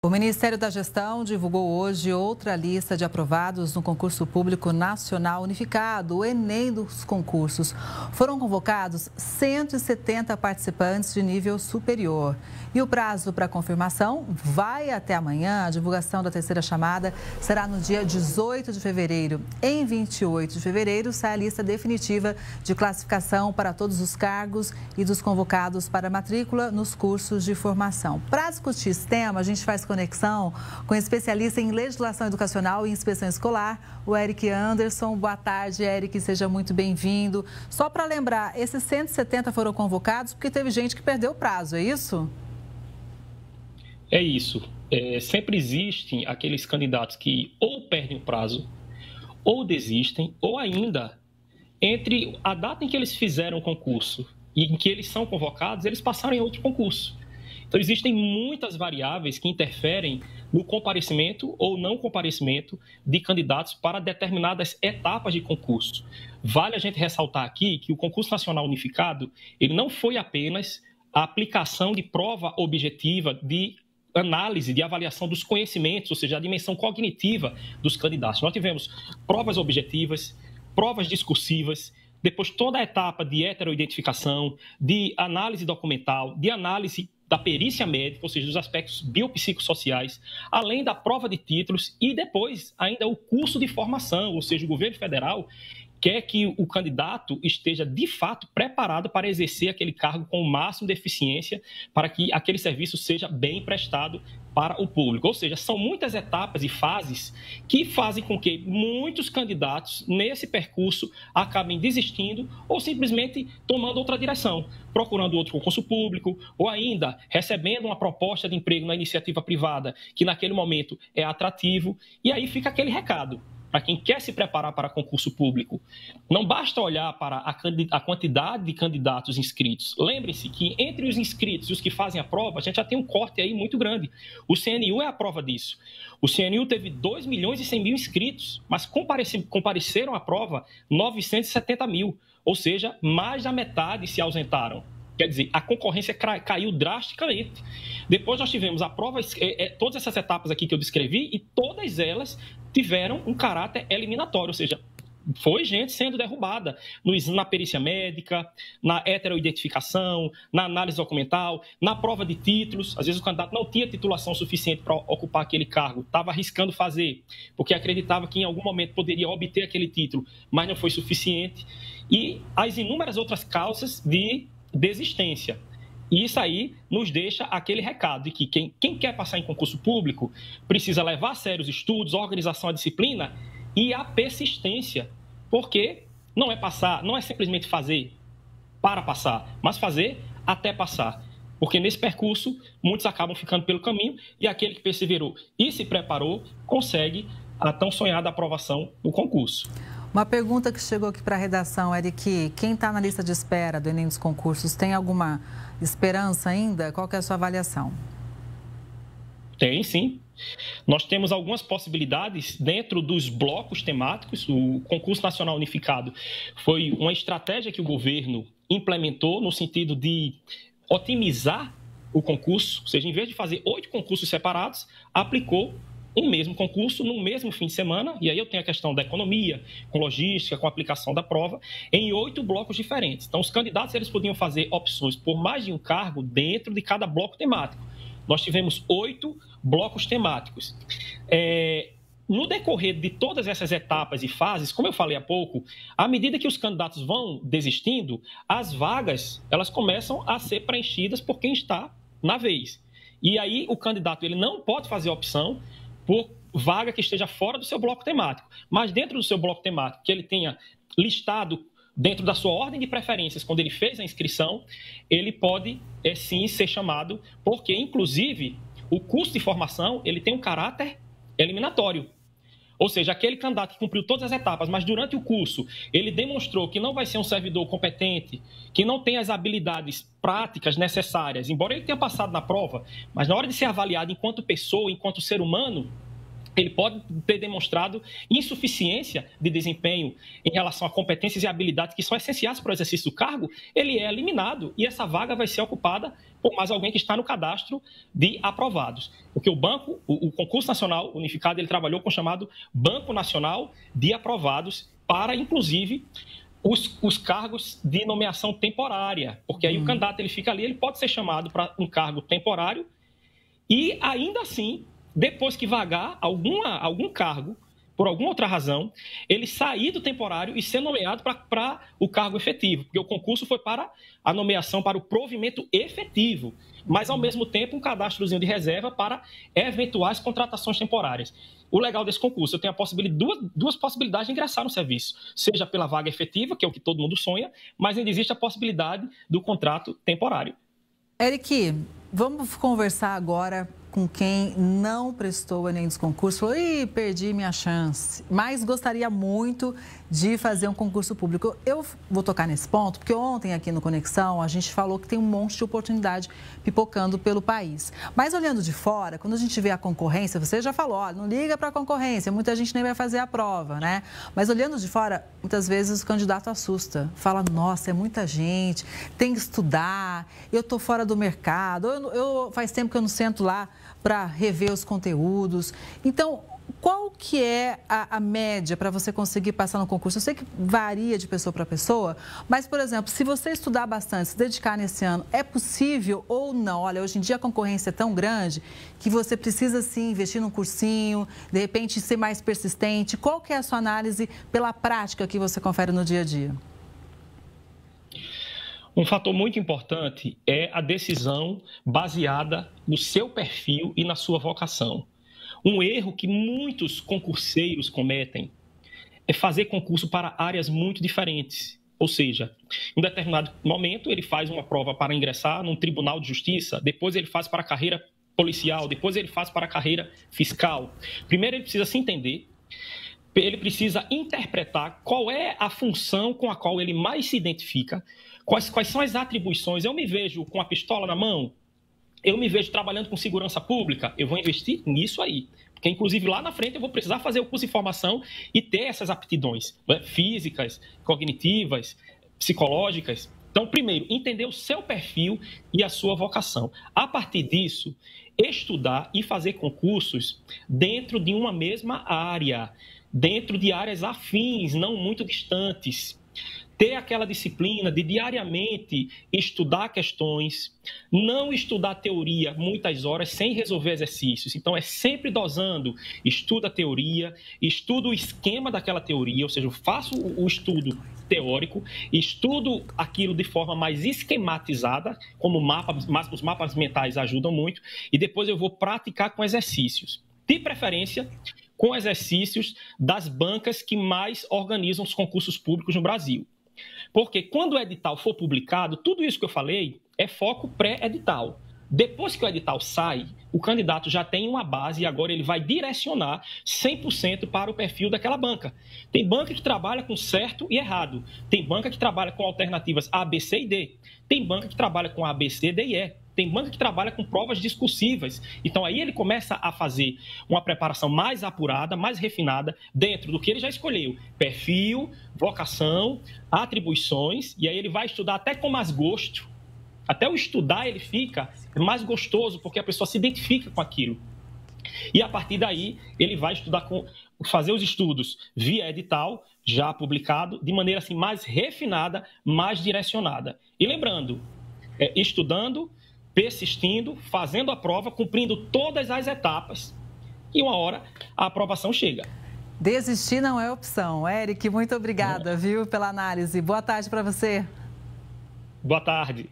O Ministério da Gestão divulgou hoje outra lista de aprovados no concurso público nacional unificado, o Enem dos concursos. Foram convocados 170 participantes de nível superior. E o prazo para confirmação vai até amanhã. A divulgação da terceira chamada será no dia 18 de fevereiro. Em 28 de fevereiro sai a lista definitiva de classificação para todos os cargos e dos convocados para matrícula nos cursos de formação. Para discutir esse tema, a gente faz conexão com especialista em legislação educacional e inspeção escolar, o Eric Anderson. Boa tarde, Eric, seja muito bem-vindo. Só para lembrar, esses 170 foram convocados porque teve gente que perdeu o prazo, é isso? É isso. Sempre existem aqueles candidatos que ou perdem o prazo, ou desistem, ou ainda, entre a data em que eles fizeram o concurso e em que eles são convocados, eles passaram em outro concurso. Então, existem muitas variáveis que interferem no comparecimento ou não comparecimento de candidatos para determinadas etapas de concurso. Vale a gente ressaltar aqui que o concurso nacional unificado, ele não foi apenas a aplicação de prova objetiva de análise, de avaliação dos conhecimentos, ou seja, a dimensão cognitiva dos candidatos. Nós tivemos provas objetivas, provas discursivas, depois toda a etapa de heteroidentificação, de análise documental, de análise da perícia médica, ou seja, dos aspectos biopsicossociais, além da prova de títulos e depois ainda o curso de formação, ou seja, o governo federal quer que o candidato esteja, de fato, preparado para exercer aquele cargo com o máximo de eficiência para que aquele serviço seja bem prestado para o público. Ou seja, são muitas etapas e fases que fazem com que muitos candidatos, nesse percurso, acabem desistindo ou simplesmente tomando outra direção, procurando outro concurso público ou ainda recebendo uma proposta de emprego na iniciativa privada que, naquele momento, é atrativo. E aí fica aquele recado. Para quem quer se preparar para concurso público, não basta olhar para a quantidade de candidatos inscritos. Lembre-se que entre os inscritos e os que fazem a prova, a gente já tem um corte aí muito grande. O CNU é a prova disso. O CNU teve 2 milhões e 100 mil inscritos, mas compareceram à prova 970 mil, ou seja, mais da metade se ausentaram. Quer dizer, a concorrência caiu drasticamente. Depois nós tivemos a prova, todas essas etapas aqui que eu descrevi, e todas elas tiveram um caráter eliminatório, ou seja, foi gente sendo derrubada na perícia médica, na heteroidentificação, na análise documental, na prova de títulos. Às vezes o candidato não tinha titulação suficiente para ocupar aquele cargo, estava arriscando fazer, porque acreditava que em algum momento poderia obter aquele título, mas não foi suficiente. E as inúmeras outras causas de desistência. E isso aí nos deixa aquele recado de que quem quer passar em concurso público precisa levar a sério os estudos, a organização, a disciplina e a persistência. Porque não é passar, não é simplesmente fazer para passar, mas fazer até passar. Porque nesse percurso, muitos acabam ficando pelo caminho e aquele que perseverou e se preparou consegue a tão sonhada aprovação no concurso. Uma pergunta que chegou aqui para a redação, Eric, quem está na lista de espera do Enem dos concursos, tem alguma esperança ainda? Qual que é a sua avaliação? Tem, sim. Nós temos algumas possibilidades dentro dos blocos temáticos. O Concurso Nacional Unificado foi uma estratégia que o governo implementou no sentido de otimizar o concurso, ou seja, em vez de fazer 8 concursos separados, aplicou um mesmo concurso no mesmo fim de semana, e aí eu tenho a questão da economia, com logística, com aplicação da prova, em 8 blocos diferentes. Então, os candidatos eles podiam fazer opções por mais de um cargo dentro de cada bloco temático. Nós tivemos 8 blocos temáticos. No decorrer de todas essas etapas e fases, como eu falei há pouco, à medida que os candidatos vão desistindo, as vagas elas começam a ser preenchidas por quem está na vez. E aí o candidato ele não pode fazer opção por vaga que esteja fora do seu bloco temático. Mas dentro do seu bloco temático, que ele tenha listado dentro da sua ordem de preferências, quando ele fez a inscrição, ele pode, sim, ser chamado, porque, inclusive, o curso de formação ele tem um caráter eliminatório. Ou seja, aquele candidato que cumpriu todas as etapas, mas durante o curso ele demonstrou que não vai ser um servidor competente, que não tem as habilidades práticas necessárias, embora ele tenha passado na prova, mas na hora de ser avaliado enquanto pessoa, enquanto ser humano, ele pode ter demonstrado insuficiência de desempenho em relação a competências e habilidades que são essenciais para o exercício do cargo, ele é eliminado e essa vaga vai ser ocupada por mais alguém que está no cadastro de aprovados. Porque o Concurso Nacional Unificado, ele trabalhou com o chamado Banco Nacional de Aprovados para, inclusive, os cargos de nomeação temporária. Porque aí o candidato ele fica ali, ele pode ser chamado para um cargo temporário e, ainda assim, depois que vagar algum cargo, por alguma outra razão, ele sair do temporário e ser nomeado para o cargo efetivo, porque o concurso foi para a nomeação para o provimento efetivo, mas, ao mesmo tempo, um cadastrozinho de reserva para eventuais contratações temporárias. O legal desse concurso, eu tenho duas possibilidades de ingressar no serviço, seja pela vaga efetiva, que é o que todo mundo sonha, mas ainda existe a possibilidade do contrato temporário. Eric, vamos conversar agora com quem não prestou o Enem dos concursos. Falou, perdi minha chance, mas gostaria muito de fazer um concurso público. Eu vou tocar nesse ponto, porque ontem aqui no Conexão a gente falou que tem um monte de oportunidade pipocando pelo país. Mas olhando de fora, quando a gente vê a concorrência, você já falou, ó, não liga para a concorrência, muita gente nem vai fazer a prova, né? Mas olhando de fora, muitas vezes o candidato assusta. Fala, nossa, é muita gente, tem que estudar, eu estou fora do mercado, faz tempo que eu não sento lá para rever os conteúdos. Então, qual que é a média para você conseguir passar no concurso? Eu sei que varia de pessoa para pessoa, mas, por exemplo, se você estudar bastante, se dedicar nesse ano, é possível ou não? Olha, hoje em dia a concorrência é tão grande que você precisa, sim, investir num cursinho, de repente ser mais persistente. Qual que é a sua análise pela prática que você confere no dia a dia? Um fator muito importante é a decisão baseada no seu perfil e na sua vocação. Um erro que muitos concurseiros cometem é fazer concurso para áreas muito diferentes. Ou seja, em um determinado momento ele faz uma prova para ingressar num tribunal de justiça, depois ele faz para a carreira policial, depois ele faz para a carreira fiscal. Primeiro ele precisa se entender, ele precisa interpretar qual é a função com a qual ele mais se identifica, quais são as atribuições. Eu me vejo com a pistola na mão, eu me vejo trabalhando com segurança pública, eu vou investir nisso aí. Porque, inclusive, lá na frente eu vou precisar fazer o curso de formação e ter essas aptidões, né? Físicas, cognitivas, psicológicas. Então, primeiro, entender o seu perfil e a sua vocação. A partir disso, estudar e fazer concursos dentro de uma mesma área, dentro de áreas afins, não muito distantes. Ter aquela disciplina de diariamente estudar questões, não estudar teoria muitas horas sem resolver exercícios. Então, é sempre dosando. Estuda a teoria, estudo o esquema daquela teoria, ou seja, eu faço o estudo teórico, estudo aquilo de forma mais esquematizada, como os mapas mentais ajudam muito, e depois eu vou praticar com exercícios. De preferência, com exercícios das bancas que mais organizam os concursos públicos no Brasil. Porque quando o edital for publicado, tudo isso que eu falei é foco pré-edital. Depois que o edital sai, o candidato já tem uma base e agora ele vai direcionar 100% para o perfil daquela banca. Tem banca que trabalha com certo e errado. Tem banca que trabalha com alternativas A, B, C e D. Tem banca que trabalha com A, B, C, D e E. Tem banca que trabalha com provas discursivas. Então, aí ele começa a fazer uma preparação mais apurada, mais refinada, dentro do que ele já escolheu. Perfil, vocação, atribuições, e aí ele vai estudar até com mais gosto. Até o estudar ele fica mais gostoso, porque a pessoa se identifica com aquilo. E, a partir daí, ele vai fazer os estudos via edital, já publicado, de maneira assim, mais refinada, mais direcionada. E lembrando, estudando, persistindo, fazendo a prova, cumprindo todas as etapas, e uma hora a aprovação chega. Desistir não é opção. Eric, muito obrigada, viu, pela análise. Boa tarde para você. Boa tarde.